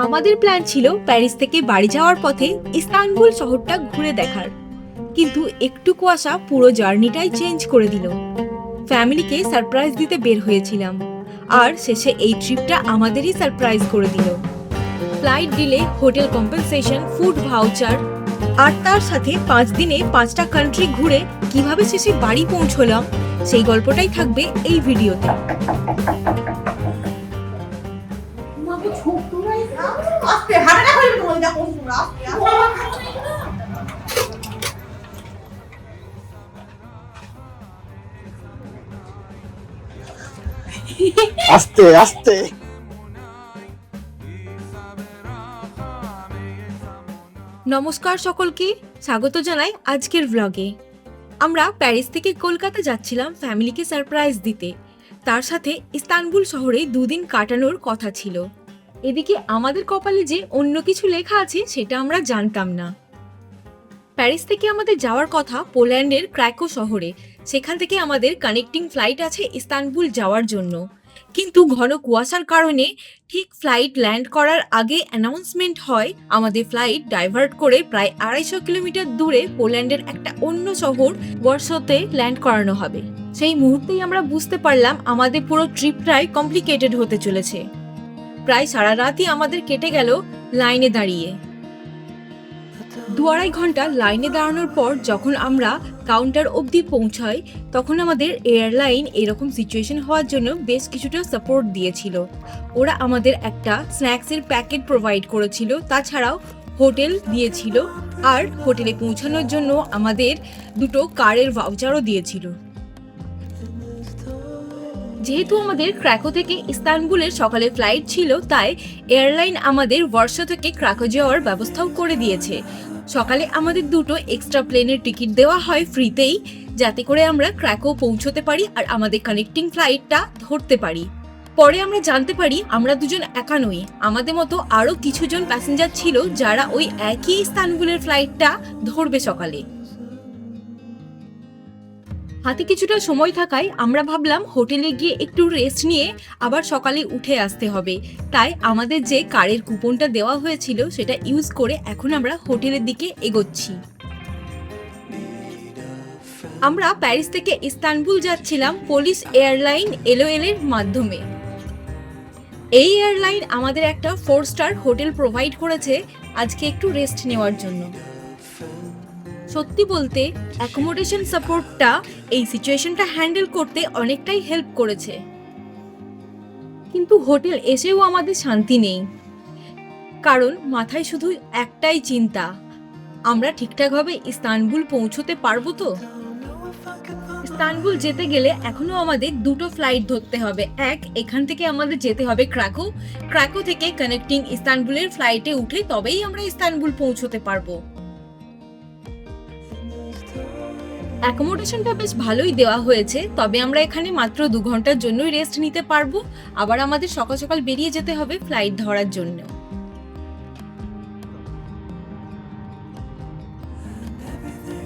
আমাদের প্ল্যান ছিল প্যারিস থেকে বাড়ি যাওয়ার পথে ইস্তানবুল শহরটা ঘুরে দেখার, কিন্তু একটু কুয়াশা পুরো জার্নিটাই চেঞ্জ করে দিল। ফ্যামিলিকে সারপ্রাইজ দিতে বের হয়েছিলাম, আর শেষে এই ট্রিপটা আমাদেরই সারপ্রাইজ করে দিল। Flight delay, hotel compensation, food voucher, আর তার সাথে 5 দিনে 5টা কান্ট্রি ঘুরে কিভাবে শেষে বাড়ি পৌঁছলাম, সেই গল্পটাই থাকবে এই ভিডিওতে। আস্তে আস্তে। নমস্কার সকলকে, স্বাগত জানাই আজকের ব্লগে। আমরা প্যারিস থেকে কলকাতা যাচ্ছিলাম ফ্যামিলিকে সারপ্রাইজ দিতে। তার সাথে ইস্তানবুল শহরে 2 দিন কাটানোর কথা ছিল। এদিকে আমাদের কপালে যে অন্য কিছু লেখা আছে সেটা আমরা জানতাম না। প্যারিস থেকে আমাদের যাওয়ার কথা পোল্যান্ডের ক্র্যাকো শহরে। সেখান থেকে আমাদের কানেক্টিং ফ্লাইট আছে ইস্তানবুল যাওয়ার জন্য, কিন্তু ঘন কুয়াশার কারণে ঠিক ফ্লাইট ল্যান্ড করার আগে অ্যানাউন্সমেন্ট হয় আমাদের ফ্লাইট ডাইভার্ট করে প্রায় 250 কিলোমিটার দূরে পোল্যান্ডের একটা অন্য শহর ওয়ারশোতে ল্যান্ড করানো হবে। সেই মুহূর্তেই আমরা বুঝতে পারলাম আমাদের পুরো ট্রিপটাই কমপ্লিকেটেড হতে চলেছে। প্রায় সারা রাতই আমাদের কেটে গেল লাইনে দাঁড়িয়ে। 2-2.5 ঘন্টা লাইনে দাঁড়ানোর পর যখন আমরা কাউন্টার অবধি পৌঁছাই, তখন আমাদের এয়ারলাইন এরকম সিচুয়েশন হওয়ার জন্য বেশ কিছুটা সাপোর্ট দিয়েছিল। ওরা আমাদের একটা স্ন্যাক্সের প্যাকেট প্রোভাইড করেছিল, তাছাড়াও হোটেল দিয়েছিল, আর হোটেলে পৌঁছানোর জন্য আমাদের 2টো কারের ভাউচারও দিয়েছিল। যেহেতু আমাদের ক্র্যাকো থেকে ইস্তানবুলের সকালে ফ্লাইট ছিল, তাই এয়ারলাইন আমাদের ওয়ারশো থেকে ক্র্যাকো যাওয়ার ব্যবস্থাও করে দিয়েছে। সকালে আমাদের 2টো এক্সট্রা প্লেনের টিকিট দেওয়া হয় ফ্রিতেই, যাতে করে আমরা ক্র্যাকো পৌঁছতে পারি আর আমাদের কানেক্টিং ফ্লাইটটা ধরতে পারি। পরে আমরা জানতে পারি আমরা 2জন একা নই, আমাদের মতো আরও কিছুজন প্যাসেঞ্জার ছিল যারা ওই একই ইস্তানবুলের ফ্লাইটটা ধরবে সকালে। হাতে কিছুটা সময় থাকায় আমরা ভাবলাম হোটেলে গিয়ে একটু রেস্ট নিয়ে আবার সকালে উঠে আসতে হবে। তাই আমাদের যে কারের কুপনটা দেওয়া হয়েছিল সেটা ইউজ করে এখন আমরা হোটেলের দিকে এগোচ্ছি। আমরা প্যারিস থেকে ইস্তানবুল যাচ্ছিলাম পোলিশ এয়ারলাইন LOL এর মাধ্যমে। এই এয়ারলাইন আমাদের একটা 4 স্টার হোটেল প্রোভাইড করেছে আজকে একটু রেস্ট নেওয়ার জন্য। সত্যি বলতে অ্যাকোমোডেশন সাপোর্টটা এই সিচুয়েশনটা হ্যান্ডেল করতে অনেকটাই হেল্প করেছে, কিন্তু হোটেল এসেও আমাদের শান্তি নেই, কারণ মাথায় শুধু একটাই চিন্তা, আমরা ঠিকঠাকভাবে ইস্তানবুল পৌঁছতে পারবো তো। ইস্তানবুল যেতে গেলে এখনো আমাদের 2টো ফ্লাইট ধরতে হবে। এখান থেকে আমাদের যেতে হবে ক্র্যাকো থেকে কানেক্টিং ইস্তানবুলের ফ্লাইটে উঠে তবেই আমরা ইস্তানবুল পৌঁছতে পারবো। অ্যাকোমোডেশনটা বেশ ভালোই দেওয়া হয়েছে, তবে আমরা এখানে মাত্র 2 ঘন্টার জন্যই রেস্ট নিতে পারবো। আবার আমাদের সকাল সকাল বেরিয়ে যেতে হবে ফ্লাইট ধরার জন্য।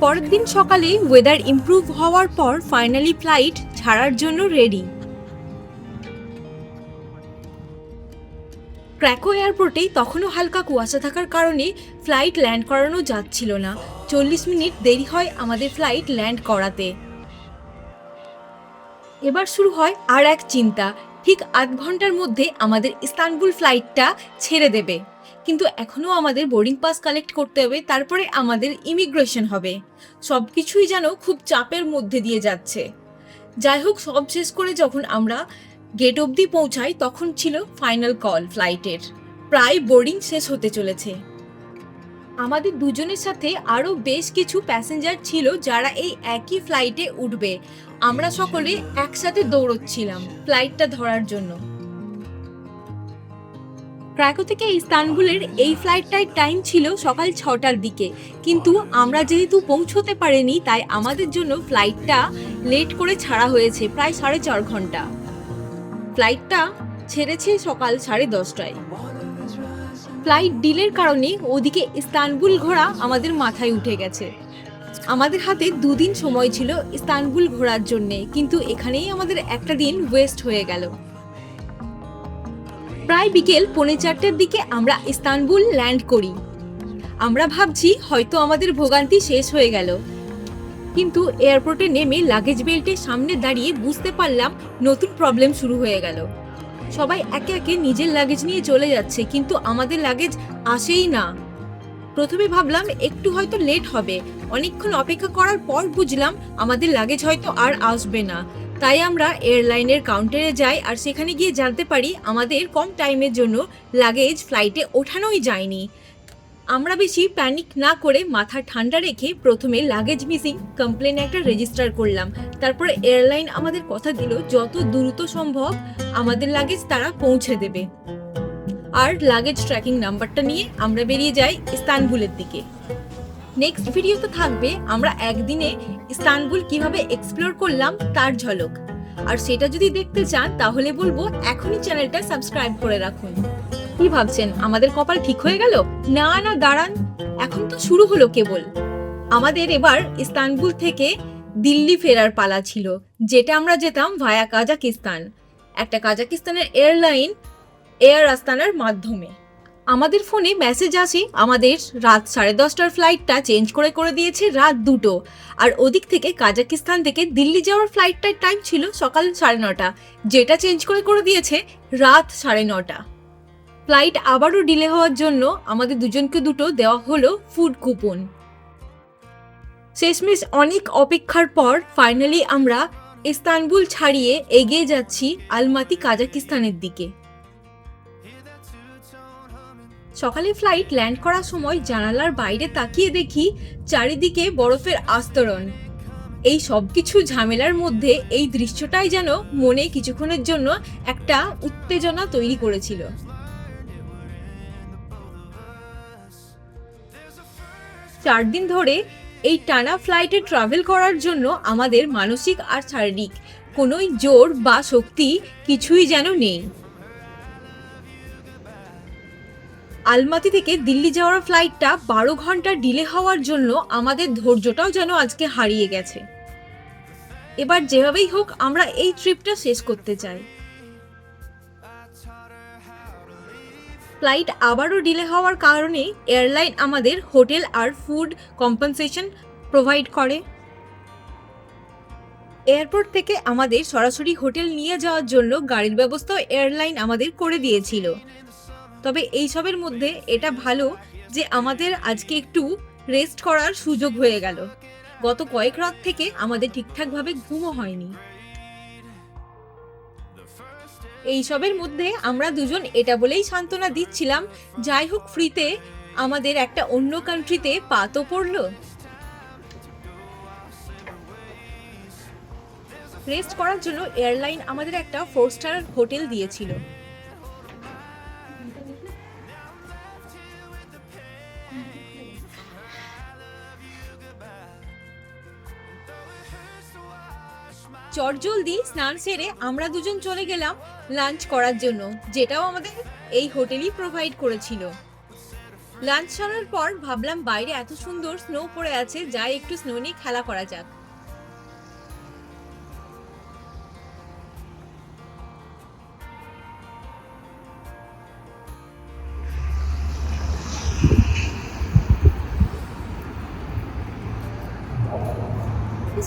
পরের দিন সকালে ওয়েদার ইমপ্রুভ হওয়ার পর ফাইনালি ফ্লাইট ছাড়ার জন্য রেডি। ক্র্যাকো এয়ারপোর্টে তখনও হালকা কুয়াশা থাকার কারণে ফ্লাইট ল্যান্ড করানো যাচ্ছিল না। 40 মিনিট দেরি হয় আমাদের ফ্লাইট ল্যান্ড করাতে। এবার শুরু হয় আর এক চিন্তা, ঠিক 8 ঘন্টার মধ্যে আমাদের ইস্তানবুল ফ্লাইটটা ছেড়ে দেবে, কিন্তু এখনো আমাদের বোর্ডিং পাস কালেক্ট করতে হবে, তারপরে আমাদের ইমিগ্রেশন হবে। সবকিছুই যেন খুব চাপের মধ্যে দিয়ে যাচ্ছে। যাই হোক, সব শেষ করে যখন আমরা গেট অবধি পৌঁছাই তখন ছিল ফাইনাল কল ফ্লাইটের। প্রায় বোর্ডিং শেষ হতে চলেছে। আমাদের 2জনের সাথে আরও বেশ কিছু প্যাসেঞ্জার ছিল যারা এই একই ফ্লাইটে উঠবে। আমরা সকলে একসাথে দৌড়চ্ছিলাম ফ্লাইটটা ধরার জন্য। ক্র্যাকো থেকে ইস্তানবুলের এই ফ্লাইটটার টাইম ছিল সকাল 6টার দিকে, কিন্তু আমরা যেহেতু পৌঁছতে পারিনি তাই আমাদের জন্য ফ্লাইটটা লেট করে ছাড়া হয়েছে প্রায় 4.5 ঘন্টা। ফ্লাইটটা ছেড়েছে সকাল 10:30টায়। ফ্লাইট ডিলের কারণে ওদিকে ইস্তানবুল ঘোরা আমাদের মাথায় উঠে গেছে। আমাদের হাতে 2 দিন সময় ছিল ইস্তানবুল ঘোরার জন্যে, কিন্তু এখানেই আমাদের একটা দিন ওয়েস্ট হয়ে গেল। প্রায় বিকেল 3:45-র দিকে আমরা ইস্তানবুল ল্যান্ড করি। আমরা ভাবছি হয়তো আমাদের ভোগান্তি শেষ হয়ে গেল, কিন্তু এয়ারপোর্টে নেমে লাগেজ বেল্টের সামনে দাঁড়িয়ে বুঝতে পারলাম নতুন প্রবলেম শুরু হয়ে গেল। সবাই একে একে নিজের লাগেজ নিয়ে চলে যাচ্ছে, কিন্তু আমাদের লাগেজ আসেই না। প্রথমে ভাবলাম একটু হয়তো লেট হবে, অনেকক্ষণ অপেক্ষা করার পর বুঝলাম আমাদের লাগেজ হয়তো আর আসবে না। তাই আমরা এয়ারলাইনের কাউন্টারে যাই আর সেখানে গিয়ে জানতে পারি আমাদের কম টাইমের জন্য লাগেজ ফ্লাইটে ওঠানোই যায়নি। আমরা বেশি প্যানিক না করে মাথা ঠান্ডা রেখে প্রথমে লাগেজ মিসিং কমপ্লেন একটা রেজিস্টার করলাম। তারপরে এয়ারলাইন আমাদের কথা দিল যত দ্রুত সম্ভব আমাদের লাগেজ তারা পৌঁছে দেবে। আর লাগেজ ট্র্যাকিং নাম্বারটা নিয়ে আমরা বেরিয়ে যাই ইস্তানবুলের দিকে। নেক্সট ভিডিওতে থাকবে আমরা একদিনে ইস্তানবুল কিভাবে এক্সপ্লোর করলাম তার ঝলক। আর সেটা যদি দেখতে চান তাহলে বলবো এখনই চ্যানেলটা সাবস্ক্রাইব করে রাখুন। কি ভাবছেন আমাদের কপাল ঠিক হয়ে গেল? না না, দাঁড়ান, এখন তো শুরু হলো কেবল। আমাদের এবার ইস্তানবুল থেকে দিল্লি ফেরার পালা ছিল, যেটা আমরা যেতাম ভায়া কাজাকিস্তান, একটা কাজাকিস্তানের এয়ারলাইন এয়ার আস্তানার মাধ্যমে। আমাদের ফোনে মেসেজ আসে আমাদের রাত 10:30টার ফ্লাইটটা চেঞ্জ করে দিয়েছে রাত 2টো, আর ওদিক থেকে কাজাকিস্তান থেকে দিল্লি যাওয়ার ফ্লাইটটার টাইম ছিল সকাল 9:30, যেটা চেঞ্জ করে দিয়েছে রাত 9:30। ফ্লাইট আবারও ডিলে হওয়ার জন্য আমাদের দুজনকে দুটো দেওয়া হলো ফুড কুপন। শেষমেশ অনেক অপেক্ষার পর ফাইনালি আমরা ইস্তানবুল ছাড়িয়ে এগিয়ে যাচ্ছি আলমাতি কাজাকিস্তানের দিকে। সকালে ফ্লাইট ল্যান্ড করার সময় জানালার বাইরে তাকিয়ে দেখি চারিদিকে বরফের আস্তরণ। এই সব কিছু ঝামেলার মধ্যে এই দৃশ্যটাই যেন মনে কিছুক্ষণের জন্য একটা উত্তেজনা তৈরি করেছিল। 4 দিন ধরে এই টানা ফ্লাইটে ট্রাভেল করার জন্য আমাদের মানসিক আর শারীরিক কোনোই জোর বা শক্তি কিছুই যেন নেই। আলমাতি থেকে দিল্লি যাওয়ার ফ্লাইটটা 12 ঘন্টা ডিলে হওয়ার জন্য আমাদের ধৈর্যটাও যেন আজকে হারিয়ে গেছে। এবার যেভাবেই হোক আমরা এই ট্রিপটা শেষ করতে চাই। ফ্লাইট আবারও ডিলে হওয়ার কারণে এয়ারলাইন আমাদের হোটেল আর ফুড কম্পেনসেশন প্রোভাইড করে। এয়ারপোর্ট থেকে আমাদের সরাসরি হোটেল নিয়ে যাওয়ার জন্য গাড়ির ব্যবস্থাও এয়ারলাইন আমাদের করে দিয়েছিল। তবে এইসবের মধ্যে এটা ভালো যে আমাদের আজকে একটু রেস্ট করার সুযোগ হয়ে গেল। গত কয়েক রাত থেকে আমাদের ঠিকঠাকভাবে ঘুমও হয়নি। এইসবের মধ্যে আমরা দুজন এটা বলেই সান্ত্বনা দিচ্ছিলাম, যাই হোক ফ্রিতে আমাদের একটা অন্য কান্ট্রিতে পা তো পড়লো। রেস্ট করার জন্য এয়ারলাইন আমাদের একটা 4 স্টার হোটেল দিয়েছিল। চটজলদি স্নান সেরে আমরা দুজন চলে গেলাম লাঞ্চ করার জন্য, যেটাও আমাদের এই হোটেলই প্রোভাইড করেছিল। লাঞ্চ সারার পর ভাবলাম বাইরে এত সুন্দর স্নো পড়ে আছে, যাই একটু স্নো নিয়ে খেলা করা যাক।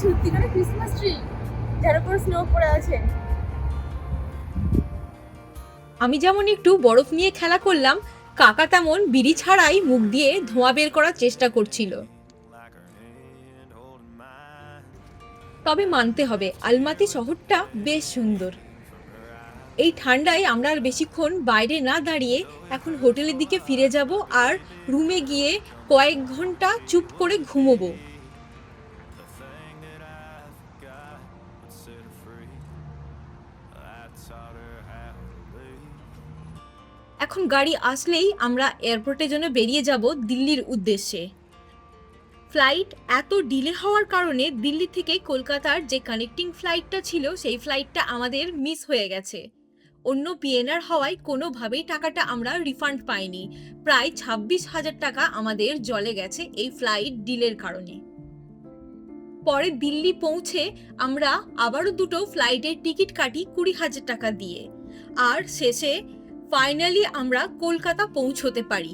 সত্যিকারের ক্রিসমাস ট্রি যার উপর স্নো পড়ে আছে। আমি যেমন একটু বরফ নিয়ে খেলা করলাম, কাকা তেমন বিড়ি ছাড়াই মুখ দিয়ে ধোঁয়া বের করার চেষ্টা করছিল। তবে মানতে হবে আলমাতি শহরটা বেশ সুন্দর। এই ঠান্ডায় আমরা আর বেশিক্ষণ বাইরে না দাঁড়িয়ে এখন হোটেলের দিকে ফিরে যাব আর রুমে গিয়ে কয়েক ঘন্টা চুপ করে ঘুমোবো। এখন গাড়ি আসলেই আমরা এয়ারপোর্টের জন্য বেরিয়ে যাব দিল্লির উদ্দেশ্যে। ফ্লাইট এত ডিলে হওয়ার কারণে দিল্লি থেকে কলকাতার যে কানেক্টিং ফ্লাইটটা ছিল সেই ফ্লাইটটা আমাদের মিস হয়ে গেছে। অন্য পিএনআর হওয়ায় কোনোভাবেই টাকাটা আমরা রিফান্ড পাইনি। প্রায় 26,000 টাকা আমাদের জলে গেছে এই ফ্লাইট ডিলের কারণে। পরে দিল্লি পৌঁছে আমরা আবারও দুটো ফ্লাইটের টিকিট কাটি 20,000 টাকা দিয়ে, আর শেষে ফাইনালি আমরা কলকাতা পৌঁছতে পারি।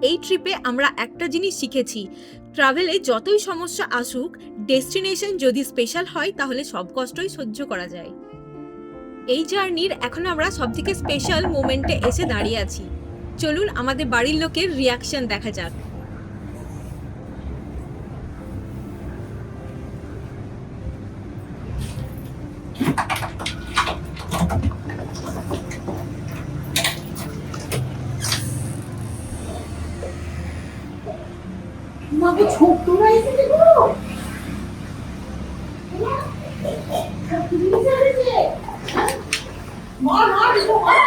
এই ট্রিপে আমরা একটা জিনিস শিখেছি, ট্রাভেলে যতই সমস্যা আসুক, ডেস্টিনেশন যদি স্পেশাল হয় তাহলে সব কষ্টই সহ্য করা যায়। এই জার্নির এখন আমরা সবথেকে স্পেশাল মোমেন্টে এসে দাঁড়িয়ে আছি। চলুন আমাদের বাড়ির লোকের রিয়াকশন দেখা যাক। মাকে ছোট্ট রাইছে গো মার মার দিও মার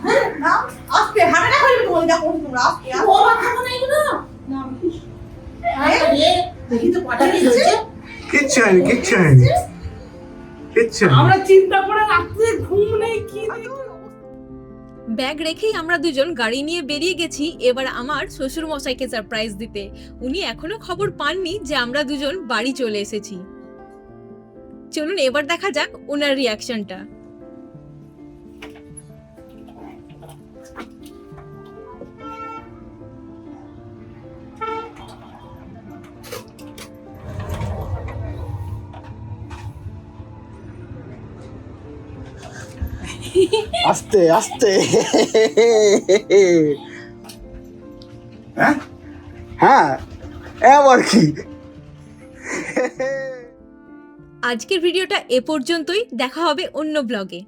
হ্যাঁ না আজকে হামে না হইবে তুমি যা করছো তোমরা আজকে ও বাবা খাবো না এগুলো না হ্যাঁ দেখি তো পাটা দিচ্ছে কিচ্ছু হয়নি, কিচ্ছু হয়নি, কিচ্ছু হয়নি। আমরা চিন্তা করে রাখতে ঘুম নেই কি ব্যাগ রেখেই আমরা দুজন গাড়ি নিয়ে বেরিয়ে গেছি এবার আমার শ্বশুর মশাইকে সারপ্রাইজ দিতে। উনি এখনো খবর পাননি যে আমরা দুজন বাড়ি চলে এসেছি। চলুন এবার দেখা যাক ওনার রিয়াকশনটা। আস্তে আস্তে হ্যাঁ হ্যাঁ এবার কি আজকের ভিডিওটা এ পর্যন্তই, দেখা হবে অন্য ব্লগে।